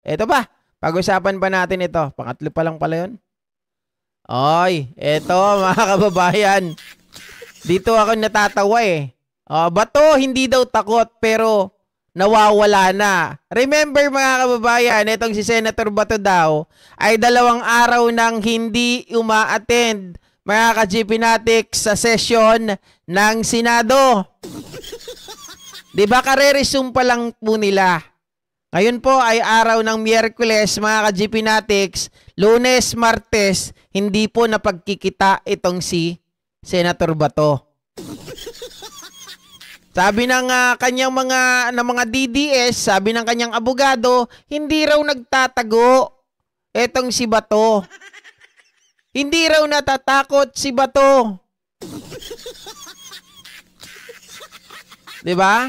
Ito pa, pag-usapan pa natin ito. Pangatlo pa lang pala yun. Oy, eto mga kababayan. Dito ako natatawa eh. Bato, hindi daw takot pero nawawala na. Remember mga kababayan, itong si Senator Bato daw ay 2 araw nang hindi uma-attend mga ka-GP sa session ng Senado. Di ba kare-resume pa lang po nila? Ngayon po ay araw ng Miyerkules, mga ka-GP Lunes, Martes, hindi po napagkikita itong si Senator Bato. Sabi ng kanyang mga DDS, sabi ng kanyang abogado, hindi raw nagtatago itong si Bato. Hindi raw natatakot si Bato. 'Di ba?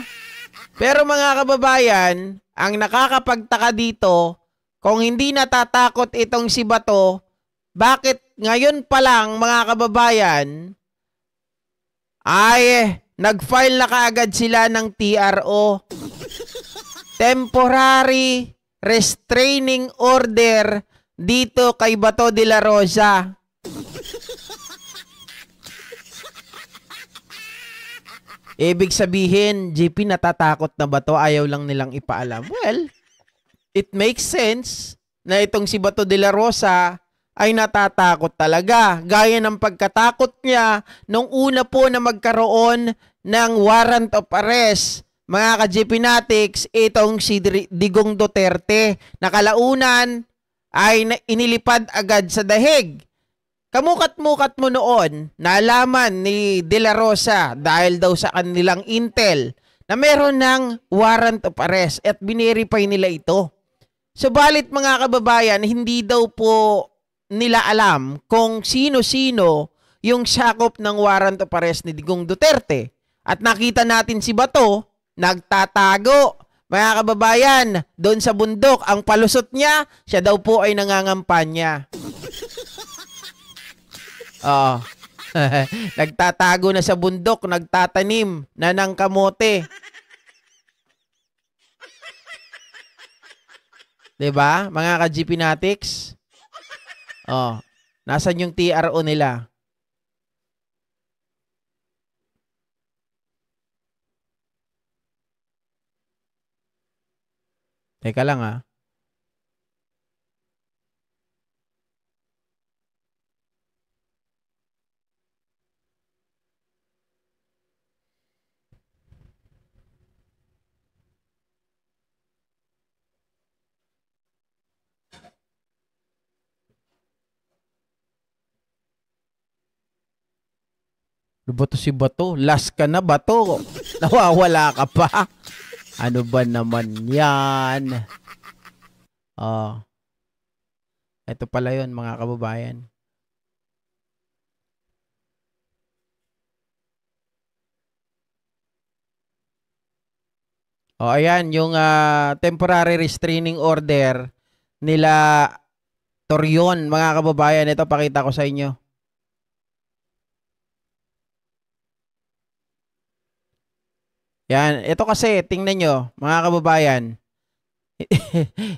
Pero mga kababayan, ang nakakapagtaka dito, kung hindi natatakot itong si Bato, bakit ngayon pa lang mga kababayan ay nag-file na kaagad sila ng TRO. Temporary Restraining Order dito kay Bato de la Rosa. Ibig sabihin, GP natatakot na ba to? Ayaw lang nilang ipaalam. Well, it makes sense na itong si Bato de la Rosa ay natatakot talaga. Gaya ng pagkatakot niya nung una po na magkaroon ng warrant of arrest. Mga ka-GP itong si Digong Duterte na kalaunan ay inilipad agad sa dahig. Kamukat-mukat mo noon, nalaman ni De La Rosa dahil daw sa kanilang intel na meron ng warrant of arrest at binerify nila ito. Subalit mga kababayan, hindi daw po nila alam kung sino-sino yung sakop ng warrant of arrest ni Digong Duterte. At nakita natin si Bato, nagtatago. Mga kababayan, doon sa bundok, ang palusot niya, siya daw po ay nangangampanya. Nagtatago na sa bundok, nagtatanim na ng kamote. 'Di ba? Mga ka-GP nasan yung TRO nila? Teka lang ah. Ano ba to si Bato? Last ka na, Bato. Nawawala ka pa. Ano ba naman yan? Ito pala yun, mga kababayan. Ayan, yung temporary restraining order nila Torion, mga kababayan. Ito, pakita ko sa inyo. Yan, ito kasi, tingnan nyo, mga kababayan.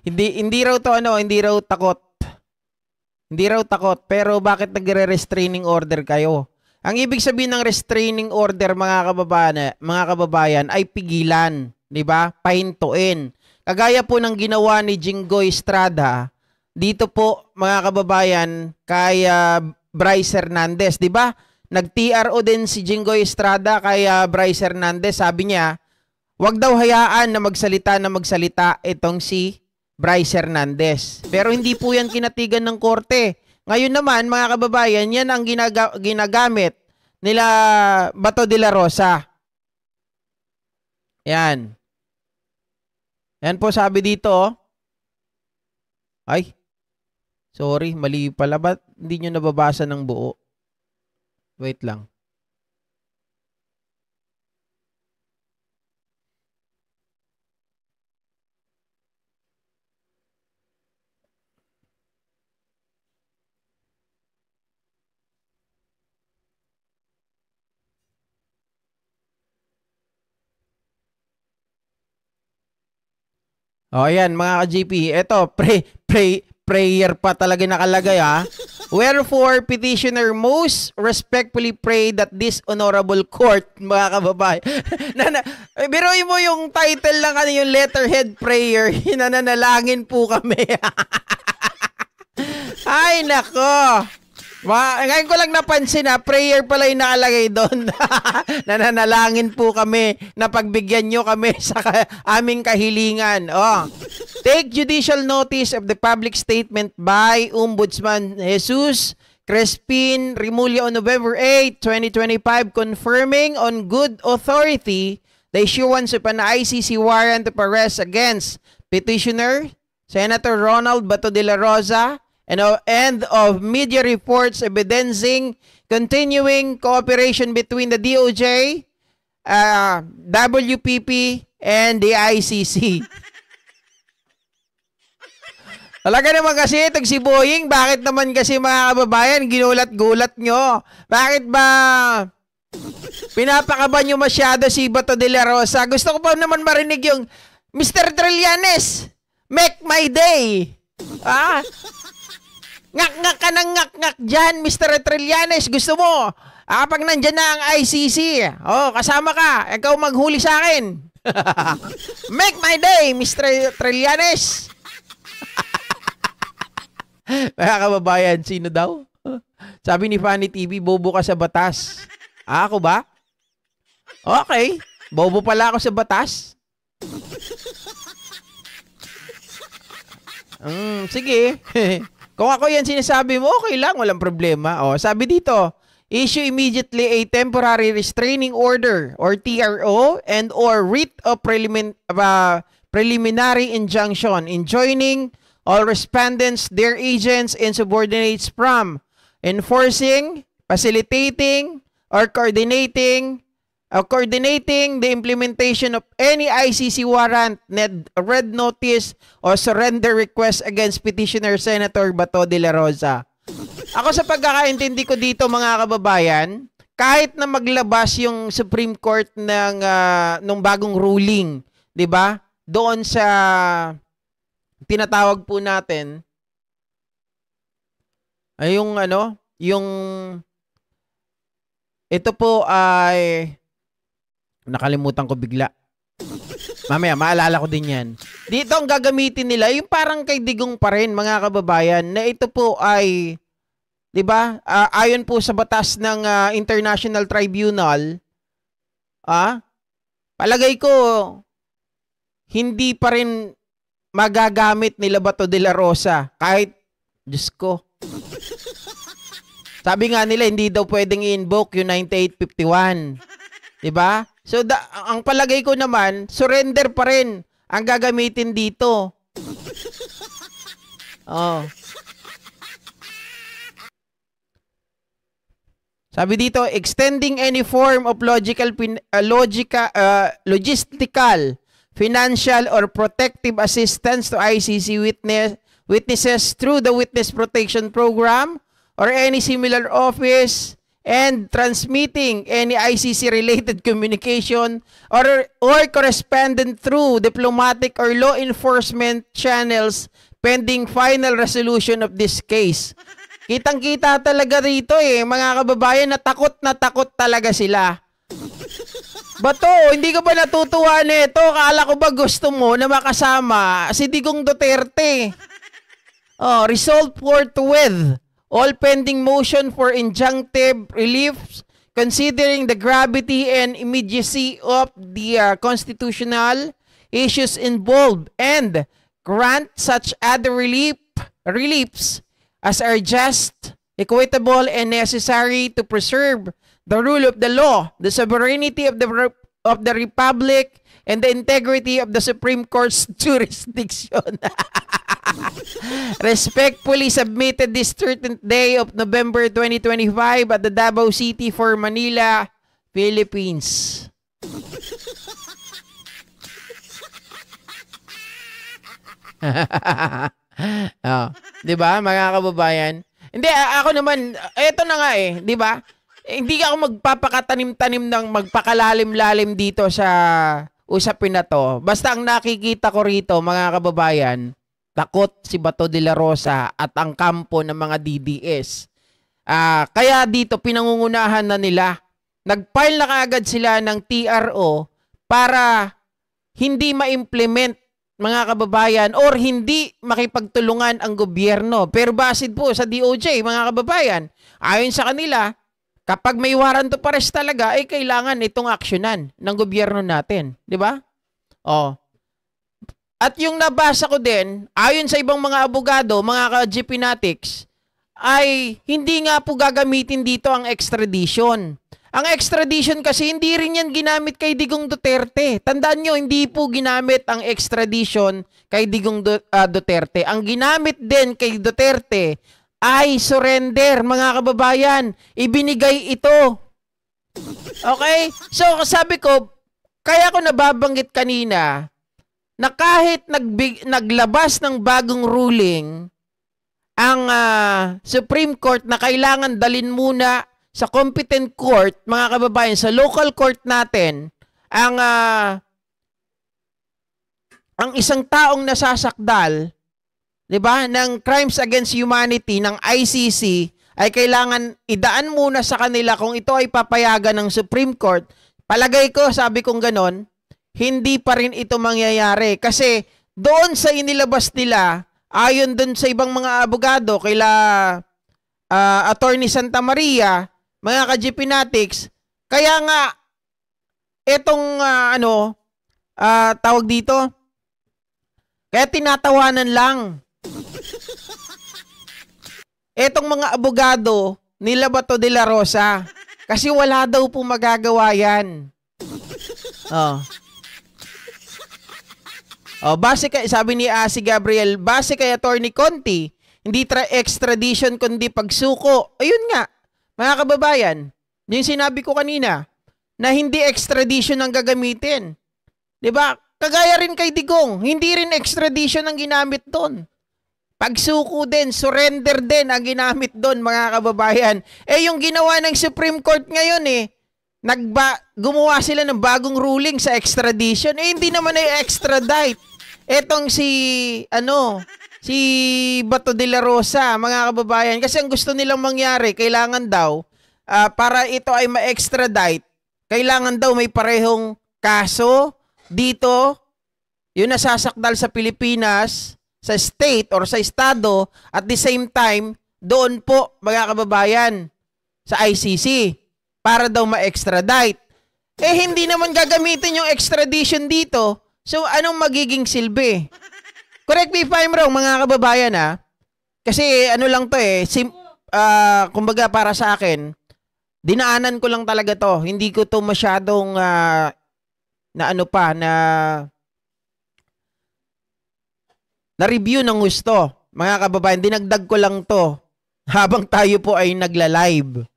hindi raw to hindi raw takot. Hindi raw takot, pero bakit nagre-restraining order kayo? Ang ibig sabihin ng restraining order, mga kababayan ay pigilan, 'di ba? Pahintuin. Kagaya po ng ginawa ni Jinggoy Estrada dito po, mga kababayan, kay Bryce Hernandez, 'di ba? Nag-TRO din si Jinggoy Estrada kay Bryce Hernandez. Sabi niya, wag daw hayaan na magsalita itong si Bryce Hernandez. Pero hindi po yan kinatigan ng korte. Ngayon naman, mga kababayan, yan ang ginagamit nila Bato de la Rosa. Yan. Yan po sabi dito. Ay, sorry, mali pala. Ba't hindi nyo nababasa ng buo? Wait lang. O, yan, mga ka-JP. Ito, prayer pa talaga nakalagay, ha? Wherefore, petitioner most respectfully pray that this honorable court, mga kababayan. Biruin mo yung title lang, ano, yung letterhead prayer. Nananalangin po kami. Ay, nako. Ngayon ko lang napansin na prayer pala yung nakalagay doon. Nananalangin po kami na pagbigyan nyo kami sa aming kahilingan. Oh. Take judicial notice of the public statement by Ombudsman Jesus Crespin Rimulya on November 8, 2025 confirming on good authority the issuance of an ICC warrant of arrest against petitioner Senator Ronald Bato de la Rosa and of media reports evidencing continuing cooperation between the DOJ, WPP, and the ICC. Talaga naman kasi itong si Boying, bakit naman kasi mga kababayan, ginulat-gulat nyo? Bakit ba pinapakaban nyo masyado si Bato de la Rosa? Gusto ko pa naman marinig yung Mr. Trillanes, make my day. Ngak-ngak ka ng ngak-ngak dyan, Mr. Trillanes. Gusto mo, pag nandyan na ang ICC, kasama ka, ikaw maghuli sa akin. Make my day, Mr. Trillanes. Mga kababayan, sino daw? Sabi ni Fanny TV, bobo ka sa batas. Ako ba? Okay, bobo pala ako sa batas. Sige. Kung ako yan sinasabi mo, okay lang, walang problema. Sabi dito, issue immediately a temporary restraining order or TRO and or writ of preliminary injunction enjoining all respondents, their agents, and subordinates from enforcing, facilitating, or coordinating the implementation of any ICC warrant, red notice, or surrender request against petitioner Senator Bato de la Rosa. Ako sa pagkakaintindi ko dito mga kababayan, kahit na maglabas yung Supreme Court ng bagong ruling, 'di ba? Doon sa tinatawag po natin ay yung ito po ay nakalimutan ko bigla. Mamaya, maalala ko din yan. Dito ang gagamitin nila, yung parang kay Digong pa rin, mga kababayan, na ito po ay, di ba, ayon po sa batas ng International Tribunal, palagay ko, hindi pa rin magagamit nila Bato de la Rosa. Kahit, Diyos ko. Sabi nga nila, hindi daw pwedeng i-invoke yung 9851. Diba? So, ang palagay ko naman, surrender pa rin ang gagamitin dito. Sabi dito, extending any form of logistical, financial, or protective assistance to ICC witnesses through the Witness Protection Program or any similar office, and transmitting any ICC-related communication or correspondent through diplomatic or law enforcement channels pending final resolution of this case. Kitang-kita talaga rito mga kababayan, na takot talaga sila. Bato, hindi ka ba natutuwa nito? Kala ko ba gusto mo na makasama si Digong Duterte? Resolved forthwith all pending motion for injunctive relief considering the gravity and immediacy of the constitutional issues involved and grant such other reliefs as are just, equitable, and necessary to preserve the rule of the law, the sovereignty of the Republic, and the integrity of the Supreme Court's jurisdiction. Respectfully submitted this 13th day of November 2025 at the Davao City for Manila, Philippines. Di ba, mga kababayan? Hindi, ako naman, eto na nga di ba? Hindi ako magpapakatanim-tanim ng magpakalalim-lalim dito sa usapin na to. Basta ang nakikita ko rito, mga kababayan, takot si Bato de la Rosa at ang kampo ng mga DDS. Kaya dito, pinangungunahan na nila. Nag-file na kaagad sila ng TRO para hindi ma-implement, mga kababayan, or hindi makipagtulungan ang gobyerno. Pero basid po sa DOJ, mga kababayan, ayon sa kanila, kapag may warrant of arrest talaga, ay kailangan itong aksyonan ng gobyerno natin. Di ba? Oh. At yung nabasa ko din, ayon sa ibang mga abogado, mga ka-GP Natics, ay hindi nga po gagamitin dito ang extradition. Ang extradition kasi hindi rin yan ginamit kay Digong Duterte. Tandaan nyo, hindi po ginamit ang extradition kay Digong Duterte. Ang ginamit din kay Duterte ay surrender, mga kababayan. Ibinigay ito. Okay? So, sabi ko, kaya ko nababanggit kanina na kahit naglabas ng bagong ruling ang Supreme Court na kailangan dalin muna sa competent court, mga kababayan, sa local court natin, ang isang taong nasasakdal, 'di ba, ng crimes against humanity ng ICC ay kailangan idaan muna sa kanila kung ito ay papayagan ng Supreme Court. Palagay ko, sabi kong ganon, hindi pa rin ito mangyayari kasi doon sa inilabas nila, ayon doon sa ibang mga abogado, kaila Attorney Santa Maria, mga ka-GP Natics, kaya nga, etong, tawag dito, kaya tinatawanan lang. Etong mga abogado, nila Bato de la Rosa, kasi wala daw po magagawa yan. Base kay, sabi ni si Gabriel, base kay Attorney Conti, hindi extradition kundi pagsuko. Ayun nga, mga kababayan, yung sinabi ko kanina, na hindi extradition ang gagamitin. 'Di ba? Kagaya rin kay Digong, hindi rin extradition ang ginamit doon. Pagsuko din, surrender din ang ginamit doon, mga kababayan. Yung ginawa ng Supreme Court ngayon gumawa sila ng bagong ruling sa extradition. Hindi naman ay extradite. Etong si Bato de la Rosa, mga kababayan, kasi ang gusto nilang mangyari, kailangan daw, para ito ay ma-extradite, kailangan daw may parehong kaso dito, yung nasasakdal sa Pilipinas, sa state or sa estado, at the same time, doon po, mga kababayan, sa ICC, para daw ma-extradite. Hindi naman gagamitin yung extradition dito, so anong magiging silbi? Correct me if I'm wrong, mga kababayan, kasi ano lang to kumbaga para sa akin, dinaanan ko lang talaga to. Hindi ko to masyadong na-review ng gusto. Mga kababayan, dinagdag ko lang to habang tayo po ay nagla-live.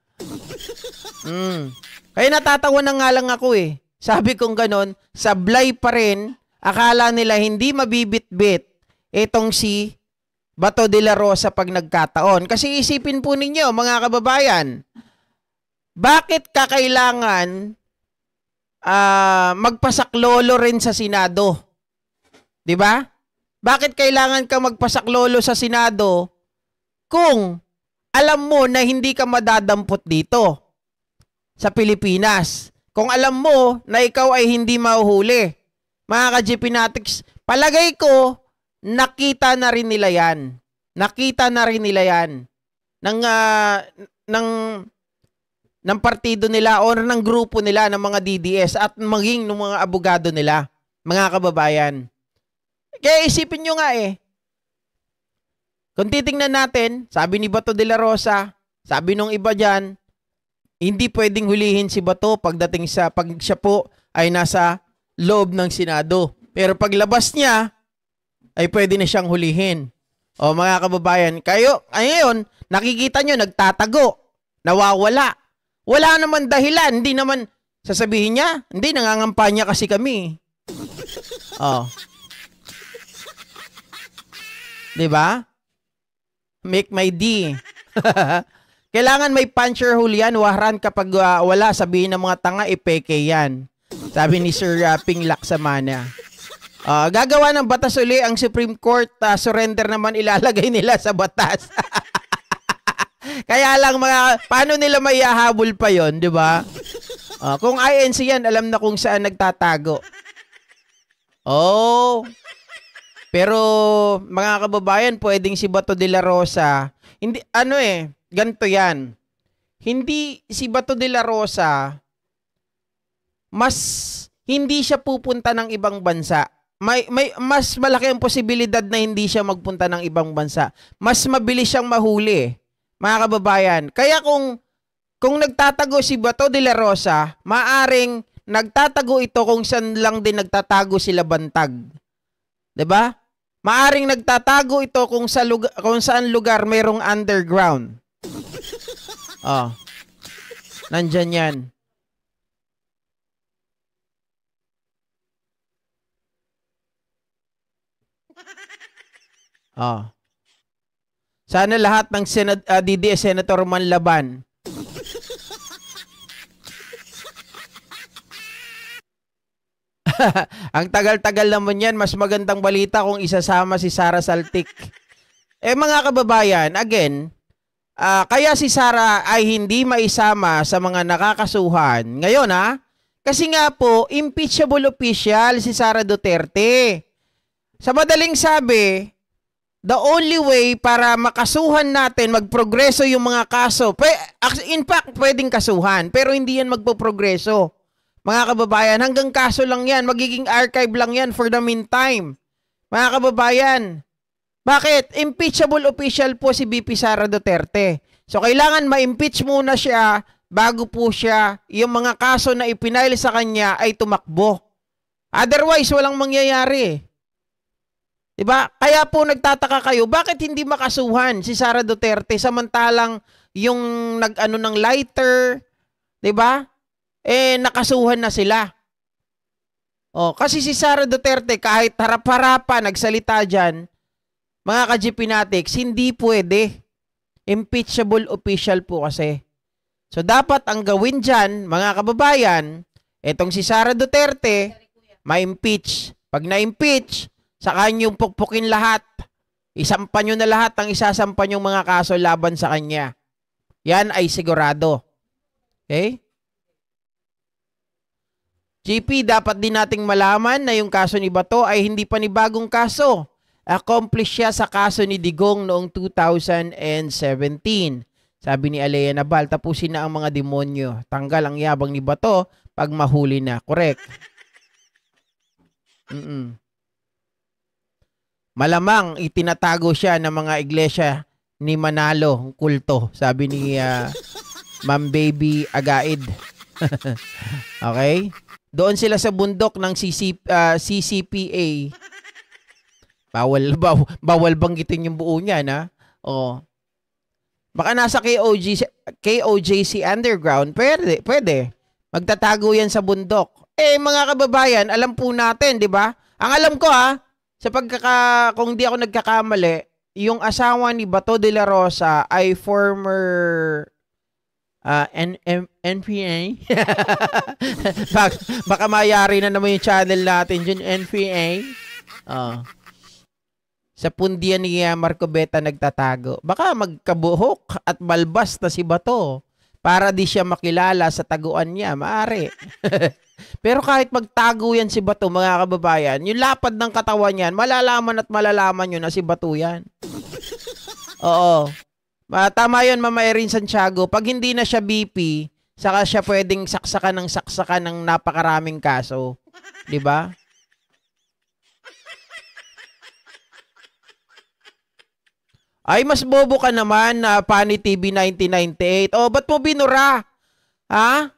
Kaya natatawa na nga lang ako Sabi kong ganon, sablay pa rin, akala nila hindi mabibit-bit itong si Bato de la Rosa pag nagkataon. Kasi isipin po ninyo, mga kababayan, bakit kakailangan magpasaklolo rin sa Senado? 'Di ba? Bakit kailangan ka magpasaklolo sa Senado kung alam mo na hindi ka madadampot dito sa Pilipinas? Kung alam mo na ikaw ay hindi mahuhuli. Mga ka-GP Natics, palagay ko, nakita na rin nila yan. Nakita na rin nila yan ng partido nila o ng grupo nila ng mga DDS at maging ng mga abogado nila, mga kababayan. Kaya isipin nyo nga kung titingnan natin, sabi ni Bato de la Rosa, sabi nung iba dyan, hindi pwedeng hulihin si Bato pag siya po ay nasa loob ng Senado. Pero paglabas niya, ay pwede na siyang hulihin. O mga kababayan, ngayon, nakikita nyo, nagtatago, nawawala. Wala naman dahilan, hindi naman sasabihin niya, hindi, nangangampanya kasi kami. Diba? Make my D. Kailangan may puncher hole yan, waran kapag wala, sabihin ng mga tanga, ipeke yan. Sabi ni Sir Ping Laksamana. Gagawa ng batas uli ang Supreme Court, surrender naman ilalagay nila sa batas. Kaya lang paano nila maihahabol pa yon, di ba? Kung INC yan, alam na kung saan nagtatago. Pero mga kababayan, pwedeng si Bato de la Rosa, hindi, ganito yan. Hindi si Bato de la Rosa, hindi siya pupunta ng ibang bansa. May mas malaki ang posibilidad na hindi siya magpunta ng ibang bansa. Mas mabilis siyang mahuli, mga kababayan. Kaya kung nagtatago si Bato de la Rosa, maaring nagtatago ito kung saan lang din nagtatago sila Bantag. 'Di ba? Maaring nagtatago ito kung saan lugar mayroong underground. Nandyan yan. Sana lahat ng DDS Senator manlaban. Ang tagal-tagal naman yan, mas magandang balita kung isasama si Sara Saltik. Mga kababayan, again, kaya si Sara ay hindi maisama sa mga nakakasuhan. Ngayon kasi nga po, impeachable official si Sara Duterte. Sa madaling sabi, the only way para makasuhan natin, magprogreso yung mga kaso, in fact, pwedeng kasuhan, pero hindi yan magpo-progreso. Mga kababayan, hanggang kaso lang yan, magiging archive lang yan for the meantime. Mga kababayan, bakit? Impeachable official po si BP Sara Duterte. So, kailangan ma-impeach muna siya bago po siya, yung mga kaso na ipinail sa kanya ay tumakbo. Otherwise, walang mangyayari. Diba? Kaya po nagtataka kayo, bakit hindi makasuhan si Sara Duterte samantalang yung nag-ano ng lighter, diba? Nakasuhan na sila. Kasi si Sara Duterte, kahit harap-harapan, nagsalita dyan, mga ka-GPnatics, hindi pwede. Impeachable official po kasi. So, dapat ang gawin dyan, mga kababayan, etong si Sara Duterte, ma-impeach. Pag na-impeach, saka nyo pukpukin lahat. Isampan nyo na lahat ang isasampan yung mga kaso laban sa kanya. Yan ay sigurado. Okay? GP, dapat din nating malaman na yung kaso ni Bato ay hindi panibagong kaso. Accomplished siya sa kaso ni Digong noong 2017. Sabi ni Alea Nabal, tapusin na ang mga demonyo. Tanggal ang yabang ni Bato pag mahuli na. Correct. Malamang itinatago siya ng mga iglesia ni Manalo, kulto. Sabi ni Ma'am Baby Agaid. Okay? Doon sila sa bundok ng CCPA. Bawal banggitin yung buo niya, na? Baka nasa KOJC Underground, pwede. Magtatago yan sa bundok. Mga kababayan, alam po natin, di ba? Ang alam ko kung di ako nagkakamali, yung asawa ni Bato de la Rosa ay former NPA. Baka mayari na naman yung channel natin dyan, NPA. Sa pundian ni Marco Beta nagtatago. Baka magkabuhok at balbas na si Bato para di siya makilala sa taguan niya. Maari. Pero kahit magtago yan si Bato, mga kababayan, yung lapad ng katawan niyan, malalaman at malalaman nyo na si Bato yan. Oo. Tama yun, Mama Erin Santiago. Pag hindi na siya BP, saka siya pwedeng saksakan ng napakaraming kaso. Diba? Ay, mas bobo ka naman na Pani TV 1998. Ba't mo binura? Ha?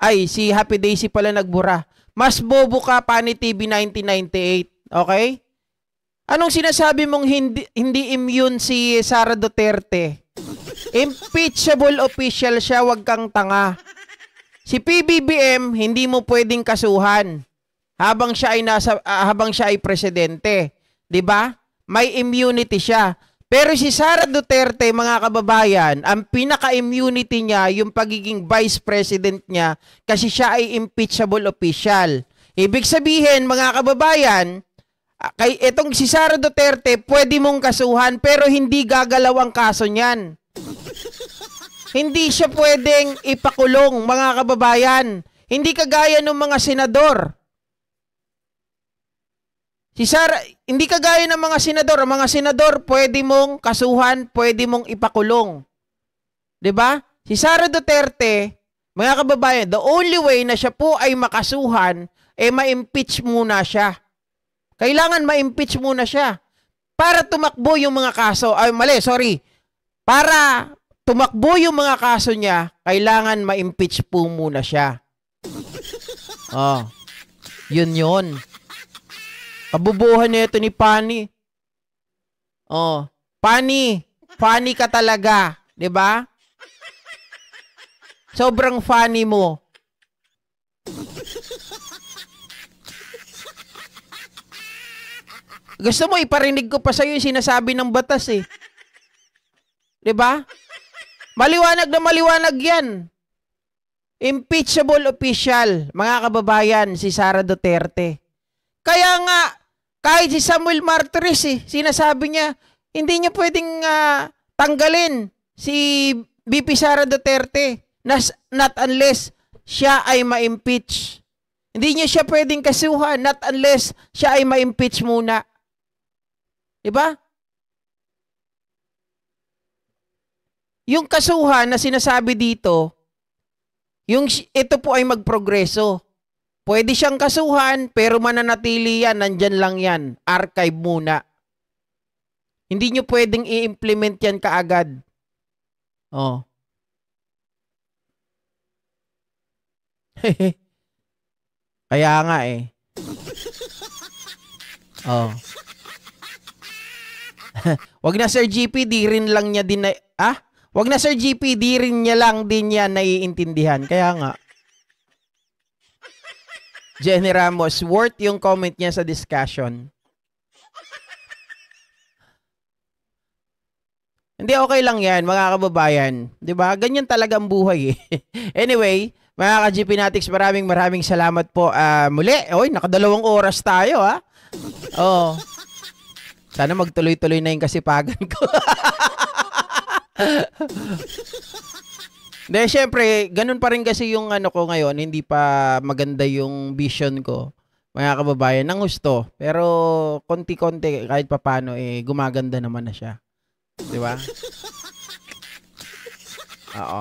Ay, si Happy Daisy pala nagbura. Mas bobo ka, Pani TV 1998. Okay? Anong sinasabi mong hindi immune si Sara Duterte? Impeachable official siya, wag kang tanga. Si PBBM, hindi mo pwedeng kasuhan habang siya ay presidente. 'Di ba? May immunity siya. Pero si Sara Duterte, mga kababayan, ang pinaka-immunity niya, yung pagiging vice president niya, kasi siya ay impeachable official. Ibig sabihin, mga kababayan, kay etong si Sara Duterte, pwede mong kasuhan, pero hindi gagalaw ang kaso niyan. Hindi siya pwedeng ipakulong, mga kababayan. Hindi kagaya ng mga senador. Si Sara, hindi kagaya ng mga senador. Ang mga senador, pwede mong kasuhan, pwede mong ipakulong. 'Di ba? Si Sara Duterte, mga kababayan, the only way na siya po ay makasuhan, ma-impeach muna siya. Kailangan ma-impeach muna siya. Para tumakbo yung mga kaso. Ay, mali, sorry. Para tumakbo yung mga kaso niya, kailangan ma-impeach po muna siya. Oh. Yun. Kabubuhan nito ni Pani. Oh, Pani ka talaga, 'di ba? Sobrang funny mo. Gusto mo iparinig ko pa sa iyo yung sinasabi ng batas eh. 'Di ba? Maliwanag na maliwanag 'yan. Impeachable official, mga kababayan, si Sara Duterte. Kaya nga kahit si Samuel Martires, sinasabi niya, hindi niya pwedeng tanggalin si VP Sara Duterte not unless siya ay ma-impeach. Hindi niya siya pwedeng kasuhan not unless siya ay ma-impeach muna. Diba? Yung kasuhan na sinasabi dito, ito po ay magprogreso. Pwede siyang kasuhan, pero mananatili yan, nandyan lang yan. Archive muna. Hindi nyo pwedeng i-implement yan kaagad. Oh. Kaya nga eh. Oh. Wag na Sir GP, di rin lang niya din na... Wag na Sir GP, di rin niya lang din niya naiintindihan. Kaya nga. Jenny Ramos, worth yung comment niya sa discussion. Hindi, okay lang yan, mga kababayan. Diba? Ganyan talaga ang buhay eh. Anyway, mga ka-GP Natics, maraming salamat po. Muli, nakadalawang oras tayo ha. Oh. Sana magtuloy-tuloy na yung kasipagan ko. Hindi, syempre, ganun pa rin kasi yung ano ko ngayon, hindi pa maganda yung vision ko, mga kababayan, ng gusto. Pero, konti-konti, kahit papano, gumaganda naman na siya. Di ba? Oo.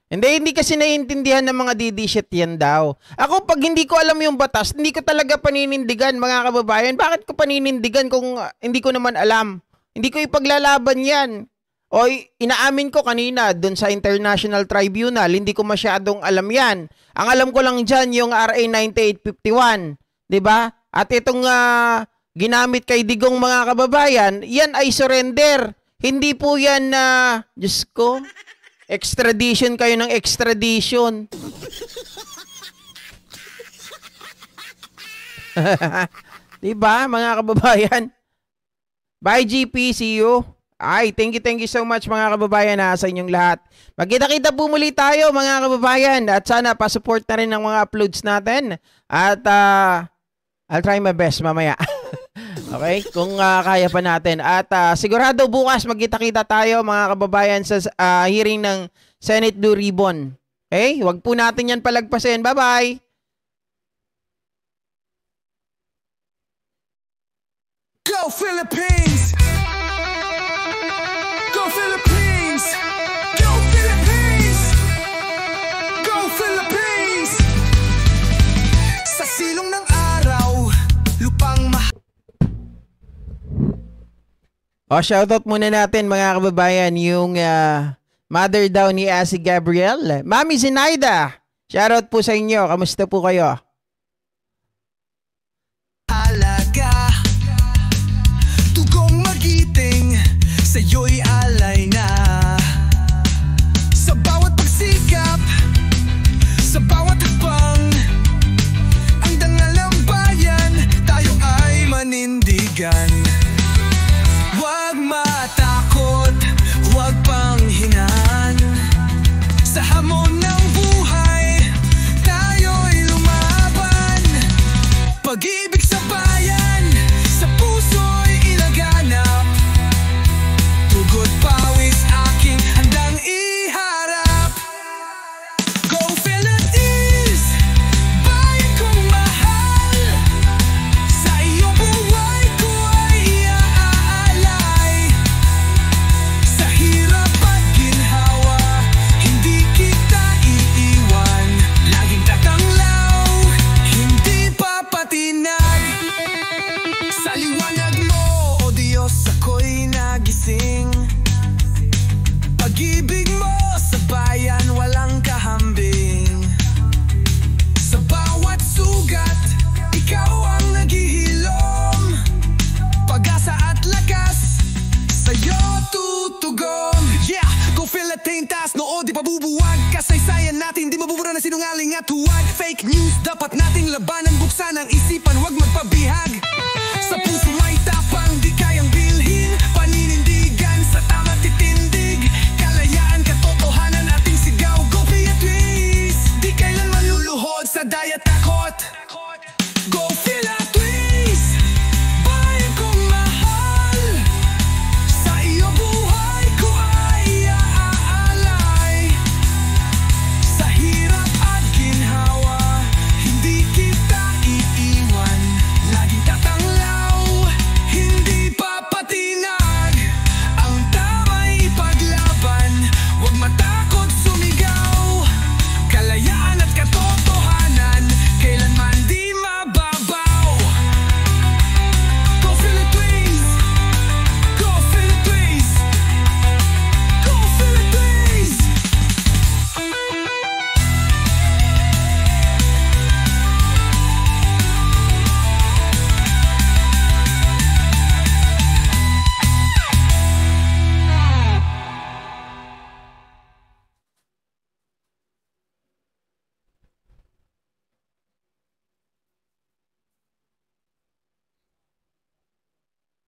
Hindi kasi naiintindihan ng mga DD-shit yan daw. Ako, pag hindi ko alam yung batas, hindi ko talaga paninindigan, mga kababayan. Bakit ko paninindigan kung hindi ko naman alam? Hindi ko ipaglalaban yan. O inaamin ko kanina dun sa International Tribunal, hindi ko masyadong alam yan. Ang alam ko lang dyan yung RA 9851, di ba? At itong ginamit kay Digong, mga kababayan, yan ay surrender. Hindi po yan Diyos ko, extradition kayo ng extradition. Di ba, mga kababayan? Bye GP, see you. Ay, thank you so much mga kababayan sa inyong lahat. Magkita-kita po muli tayo mga kababayan at sana pa-support na rin ng mga uploads natin at I'll try my best mamaya. Okay? Kung kaya pa natin. At sigurado bukas magkita-kita tayo mga kababayan sa hearing ng Senate Blue Ribbon. Okay? Huwag po natin yan palagpasin. Bye-bye! Go Philippines! Go Philippines! Go Philippines! Go Philippines! Sa silong ng araw, lupang shoutout muna natin mga kababayan yung mother daw ni si Gabriel. Mami Zinaida, shoutout po sa inyo. Kamusta po kayo? Alaga, tugong magiting, sa'yo'y alay na. Sa bawat pagsikap, sa bawat hakbang, ang dangal ng bayan, tayo ay manindigan. Huwag matakot, huwag panghinaan. Sa hamon ng buhay, tayo'y lumaban. Pag-ibig sa bayan, sa puso'y ilaganap. Dugo't pawis aking handang iharap. Go Philippines, bayan kong mahal. Sa iyong buhay ko ay iaalay. Sa hirap at ginhawa, hindi kita iiwan. Laging tatanglaw, hindi papatinag. Sa liwanag mo, O Diyos, ako'y nagising. Pag-ibig mo sa bayan, walang kahambing. Sa bawat sugat, ikaw ang naghihilom. Pag-asa at lakas, sa'yo tutugon. Yeah, go Philippine, taas noo, di pabubuwag. Kasaysayan natin, di mabubura na sinungaling at huwag. Fake news, dapat nating labanan. Buksan ang isipan